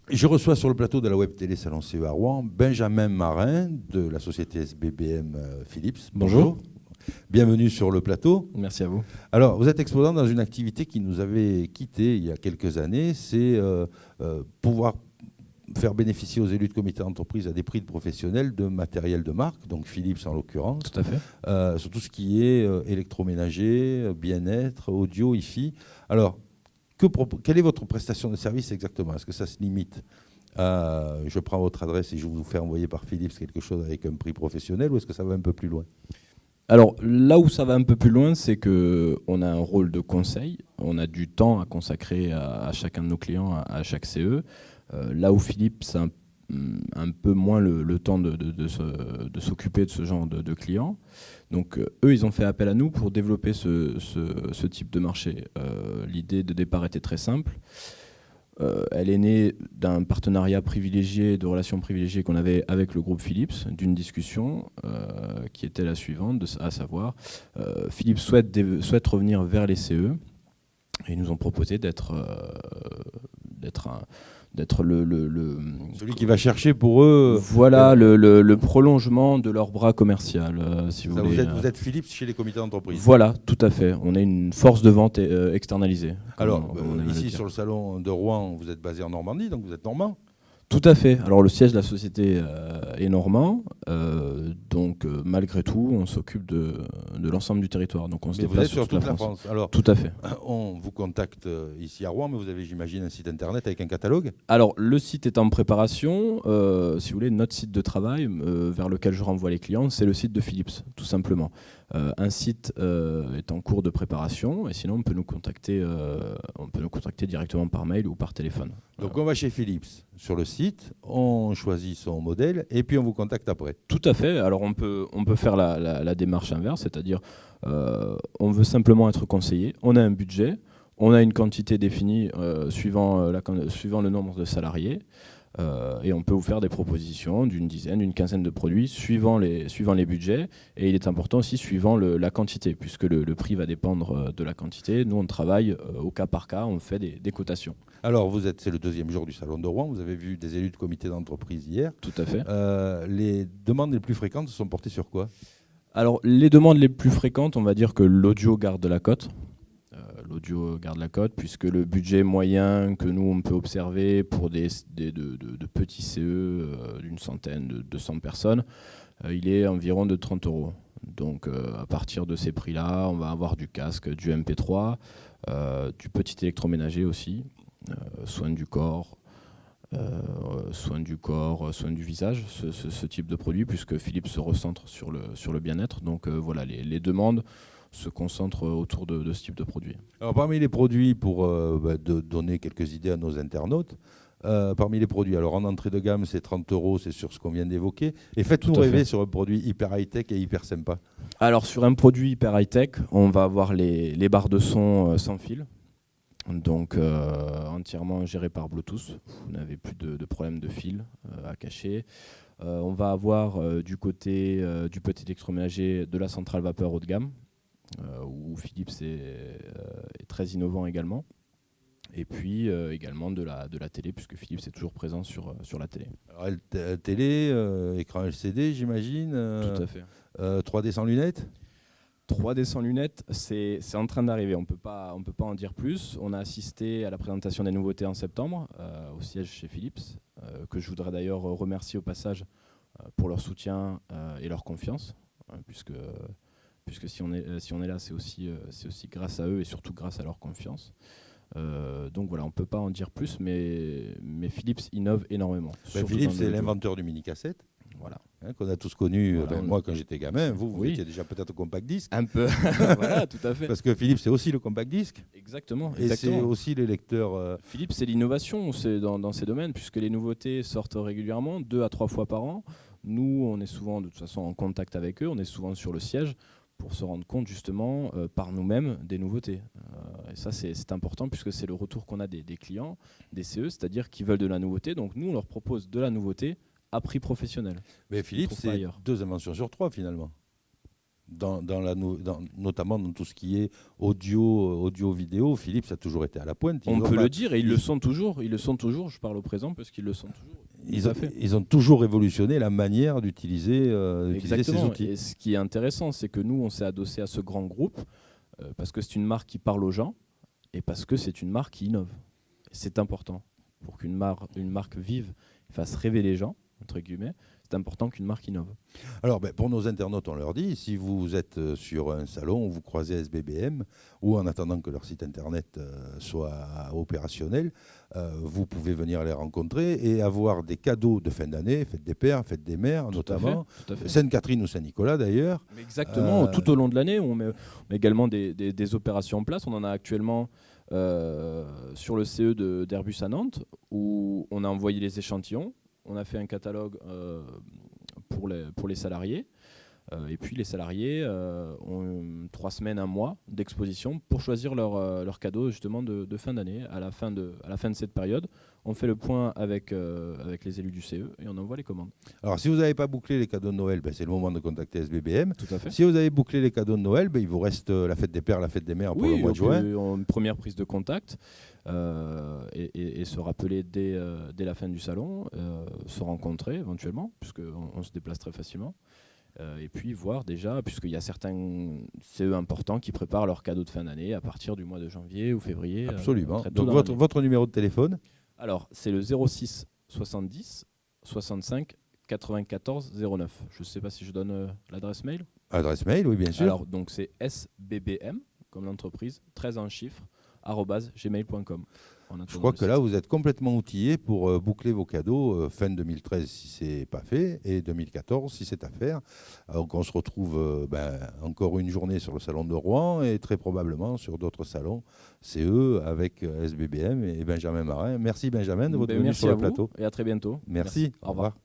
Je reçois sur le plateau de la Web Télé Salon CE à Rouen Benjamin Marin de la société SBBM Philips. Bonjour. Bienvenue sur le plateau. Merci à vous. Alors, vous êtes exposant dans une activité qui nous avait quittés il y a quelques années, c'est pouvoir faire bénéficier aux élus de comité d'entreprise à des prix de professionnels de matériel de marque, donc Philips en l'occurrence. Tout à fait. Sur tout ce qui est électroménager, bien-être, audio, hi-fi. Alors, quelle est votre prestation de service exactement? Est-ce que ça se limite à je prends votre adresse et je vous fais envoyer par Philips quelque chose avec un prix professionnel, ou est-ce que ça va un peu plus loin? Alors là où ça va un peu plus loin, c'est qu'on a un rôle de conseil, on a du temps à consacrer à chacun de nos clients, à chaque CE. Là où Philips a un peu moins le temps de s'occuper de ce genre de clients. Donc eux, ils ont fait appel à nous pour développer ce type de marché. L'idée de départ était très simple. Elle est née d'un partenariat privilégié, de relations privilégiées qu'on avait avec le groupe Philips, d'une discussion qui était la suivante, à savoir Philips souhaite revenir vers les CE et ils nous ont proposé d'être celui qui va chercher pour eux. Voilà le prolongement de leur bras commercial, si vous voulez. Vous êtes Philips chez les comités d'entreprise. Voilà, tout à fait. On est une force de vente externalisée. Alors, ici sur le salon de Rouen, vous êtes basé en Normandie, donc vous êtes normand. Tout à fait. Alors le siège de la société est normand, donc malgré tout, on s'occupe de l'ensemble du territoire. Donc on se déplace sur toute la France. Alors, tout à fait. On vous contacte ici à Rouen, mais vous avez, j'imagine, un site internet avec un catalogue. Alors le site est en préparation. Si vous voulez, notre site de travail vers lequel je renvoie les clients, c'est le site de Philips, tout simplement. Un site est en cours de préparation, et sinon on peut nous contacter directement par mail ou par téléphone. Donc on va chez Philips sur le site, on choisit son modèle et puis on vous contacte après. Tout à fait. Alors on peut faire la démarche inverse, c'est-à-dire on veut simplement être conseillé, on a un budget, on a une quantité définie suivant le nombre de salariés. Et on peut vous faire des propositions d'une dizaine, d'une quinzaine de produits suivant les budgets. Et il est important aussi suivant la quantité, puisque le prix va dépendre de la quantité. Nous, on travaille au cas par cas, on fait des cotations. Alors, c'est le deuxième jour du Salon de Rouen. Vous avez vu des élus de comité d'entreprise hier. Tout à fait. Les demandes les plus fréquentes sont portées sur quoi? Alors, les demandes les plus fréquentes, on va dire que l'audio garde la cote. L'audio garde la cote, puisque le budget moyen que nous, on peut observer pour de petits CE d'une centaine, de 200 personnes, il est environ de 30 €. Donc à partir de ces prix-là, on va avoir du casque, du MP3, du petit électroménager aussi, soins du corps, soins du visage, ce type de produit, puisque Philips se recentre sur le bien-être. Donc voilà, les demandes se concentrent autour de ce type de produit. Alors parmi les produits, pour donner quelques idées à nos internautes, parmi les produits, alors en entrée de gamme, c'est 30 €, c'est sur ce qu'on vient d'évoquer. Et faites-nous rêver sur un produit hyper high-tech et hyper sympa. Alors sur un produit hyper high-tech, on va avoir les barres de son sans fil, donc entièrement gérées par Bluetooth. Vous n'avez plus de problème de fil à cacher. On va avoir du côté du petit électroménager de la centrale vapeur haut de gamme, où Philips est très innovant également. Et puis également de la télé, puisque Philips est toujours présent sur la télé. Alors, télé, écran LCD, j'imagine. Tout à fait. 3D sans lunettes? 3D sans lunettes, c'est en train d'arriver. On peut pas en dire plus. On a assisté à la présentation des nouveautés en septembre au siège chez Philips, que je voudrais d'ailleurs remercier au passage pour leur soutien et leur confiance, puisque si on est là, c'est aussi grâce à eux et surtout grâce à leur confiance. Donc voilà, on ne peut pas en dire plus, mais Philips innove énormément. Philips, c'est l'inventeur du mini-cassette. Voilà. Qu'on a tous connu, Voilà, moi quand j'étais gamin, vous étiez déjà peut-être au compact disque. Un peu, voilà, tout à fait. Parce que Philips, c'est aussi le compact disque. Exactement. Et c'est aussi les lecteurs. Philips, c'est l'innovation dans ces domaines, puisque les nouveautés sortent régulièrement, 2 à 3 fois par an. Nous, on est souvent de toute façon en contact avec eux, on est souvent sur le siège pour se rendre compte justement par nous-mêmes des nouveautés. Et ça, c'est important, puisque c'est le retour qu'on a des clients, des CE, c'est-à-dire qu'ils veulent de la nouveauté. Donc nous, on leur propose de la nouveauté à prix professionnel. Mais Philips, c'est 2 inventions sur 3 finalement. notamment dans tout ce qui est audio-vidéo. Philips a toujours été à la pointe. On peut le dire, et ils le sont toujours. Ils le sont toujours, je parle au présent, parce qu'ils le sont toujours. Ils ont toujours révolutionné la manière d'utiliser ces outils. Et ce qui est intéressant, c'est que nous, on s'est adossé à ce grand groupe parce que c'est une marque qui parle aux gens et parce que c'est une marque qui innove. Et c'est important. Pour qu'une marque vive et fasse rêver les gens, entre guillemets, c'est important qu'une marque innove. Alors, pour nos internautes, on leur dit, si vous êtes sur un salon, vous croisez SBBM, ou en attendant que leur site internet soit opérationnel, vous pouvez venir les rencontrer et avoir des cadeaux de fin d'année, fête des pères, fête des mères, notamment, Sainte-Catherine ou Saint-Nicolas d'ailleurs. Mais exactement, tout au long de l'année, on met également des opérations en place. On en a actuellement sur le CE d'Airbus à Nantes, où on a envoyé les échantillons. On a fait un catalogue pour les salariés. Et puis les salariés ont 3 semaines, 1 mois d'exposition pour choisir leur cadeau justement de fin d'année. À la fin de cette période, on fait le point avec les élus du CE et on envoie les commandes. Alors si vous n'avez pas bouclé les cadeaux de Noël, c'est le moment de contacter SBBM. Tout à fait. Si vous avez bouclé les cadeaux de Noël, il vous reste la fête des pères, la fête des mères pour le mois de juin. Une première prise de contact et se rappeler dès la fin du salon, se rencontrer éventuellement, puisqu'on se déplace très facilement. Et puis voir déjà, puisqu'il y a certains CE importants qui préparent leurs cadeaux de fin d'année à partir du mois de janvier ou février. Absolument. Donc votre numéro de téléphone ? Alors, c'est le 06 70 65 94 09. Je ne sais pas si je donne l'adresse mail. Adresse mail, oui, bien sûr. Alors, donc c'est SBBM, comme l'entreprise, 13 en chiffres, @gmail.com. Je crois que là, vous êtes complètement outillé pour boucler vos cadeaux fin 2013 si ce n'est pas fait et 2014 si c'est à faire. Donc on se retrouve encore une journée sur le salon de Rouen et très probablement sur d'autres salons CE avec SBBM et Benjamin Marin. Merci Benjamin de votre venue sur le plateau. Et à très bientôt. Merci. Au revoir.